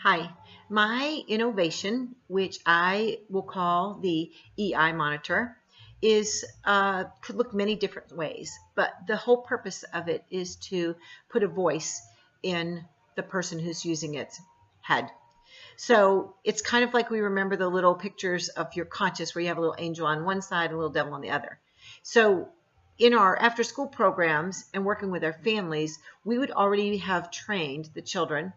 Hi, my innovation, which I will call the EI monitor, is could look many different ways, but the whole purpose of it is to put a voice in the person who's using its head. So it's kind of like we remember the little pictures of your conscious where you have a little angel on one side and a little devil on the other. So in our after school programs and working with our families, we would already have trained the children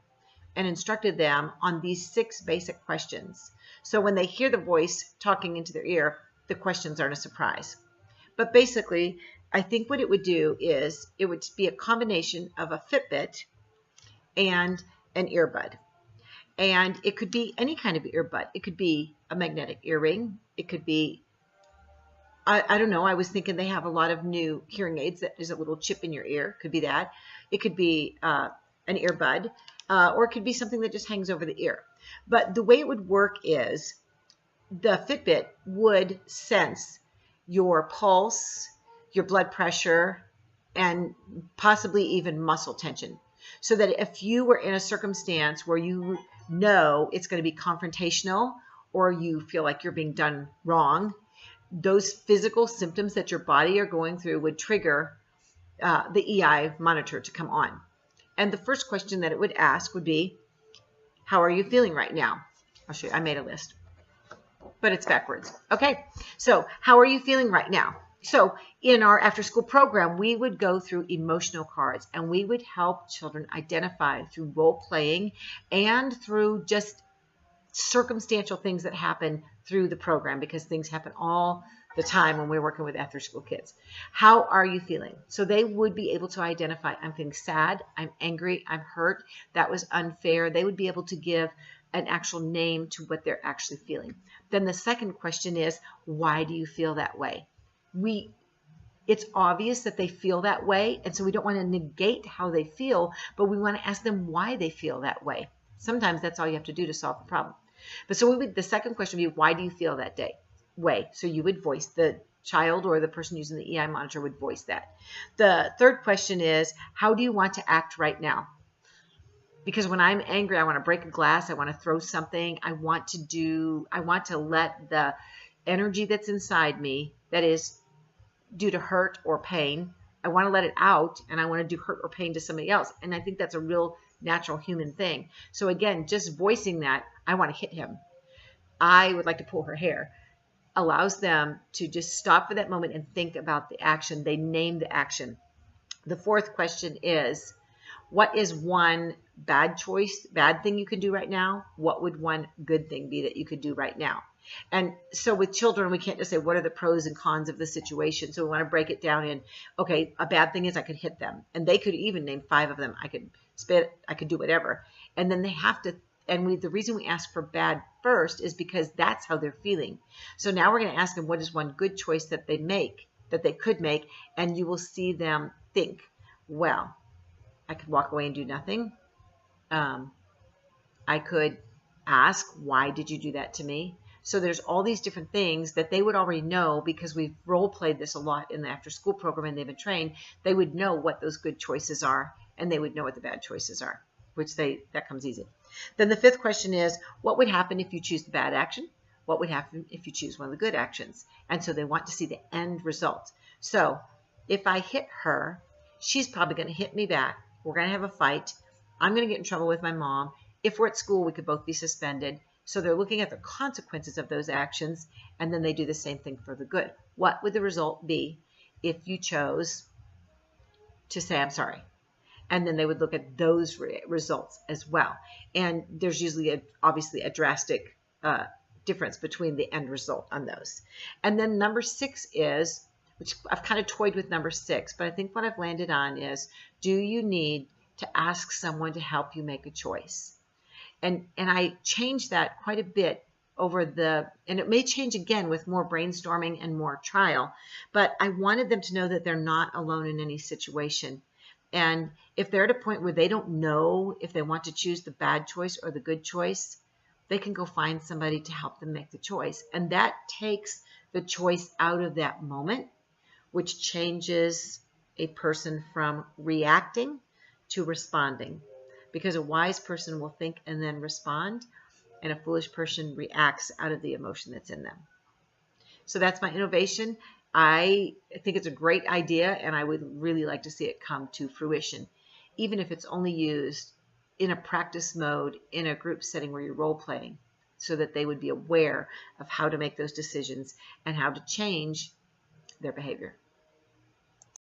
and instructed them on these 6 basic questions. So when they hear the voice talking into their ear, the questions aren't a surprise. But basically, I think what it would do is it would be a combination of a Fitbit and an earbud. And it could be any kind of earbud. It could be a magnetic earring. It could be, I don't know, I was thinking they have a lot of new hearing aids that is a little chip in your ear. Could be that. It could be an earbud. Or it could be something that just hangs over the ear. But the way it would work is the Fitbit would sense your pulse, your blood pressure, and possibly even muscle tension. So that if you were in a circumstance where you know it's going to be confrontational or you feel like you're being done wrong, those physical symptoms that your body are going through would trigger the EI monitor to come on. And the first question that it would ask would be, how are you feeling right now? I'll show you. I made a list, but it's backwards. Okay, so how are you feeling right now? So in our after school program, we would go through emotional cards and we would help children identify through role playing and through just circumstantial things that happen through the program, because things happen all the time when we're working with after school kids. How are you feeling? So they would be able to identify, I'm feeling sad, I'm angry, I'm hurt, that was unfair. They would be able to give an actual name to what they're actually feeling. Then the second question is, why do you feel that way? It's obvious that they feel that way, and so we don't want to negate how they feel, but we want to ask them why they feel that way. Sometimes that's all you have to do to solve the problem. But so the second question would be, why do you feel that way? So you would voice, the child or the person using the EI monitor would voice that. The third question is, how do you want to act right now? Because when I'm angry, I want to break a glass, I want to throw something, I want to let the energy that's inside me, that is due to hurt or pain, I want to let it out, and I want to do hurt or pain to somebody else. And I think that's a real natural human thing. So again, just voicing that, I want to hit him, I would like to pull her hair, allows them to just stop for that moment and think about the action. They name the action. The fourth question is, what is one bad thing you could do right now? What would one good thing be that you could do right now? And so with children, we can't just say, what are the pros and cons of the situation? So we want to break it down in, okay, a bad thing is I could hit them. And they could even name 5 of them. I could spit, I could do whatever. And then they have to, the reason we ask for bad first is because that's how they're feeling. So now we're going to ask them, what is one good choice that they could make? And you will see them think, well, I could walk away and do nothing. I could ask, why did you do that to me? So there's all these different things that they would already know, because we've role played this a lot in the after school program and they've been trained. They would know what those good choices are, and they would know what the bad choices are, that comes easy. Then the fifth question is, what would happen if you choose the bad action? What would happen if you choose one of the good actions? And so they want to see the end result. So if I hit her, she's probably going to hit me back. We're going to have a fight. I'm going to get in trouble with my mom. If we're at school, we could both be suspended. So they're looking at the consequences of those actions, and then they do the same thing for the good. What would the result be if you chose to say, I'm sorry? And then they would look at those results as well. And there's usually obviously a drastic difference between the end result on those. And then number 6 is, which I've kind of toyed with number 6, but I think what I've landed on is, do you need to ask someone to help you make a choice? And I changed that quite a bit and it may change again with more brainstorming and more trial, but I wanted them to know that they're not alone in any situation. And if they're at a point where they don't know if they want to choose the bad choice or the good choice, they can go find somebody to help them make the choice. And that takes the choice out of that moment, which changes a person from reacting to responding. because a wise person will think and then respond, and a foolish person reacts out of the emotion that's in them. So that's my innovation. I think it's a great idea, and I would really like to see it come to fruition, even if it's only used in a practice mode in a group setting where you're role playing, so that they would be aware of how to make those decisions and how to change their behavior.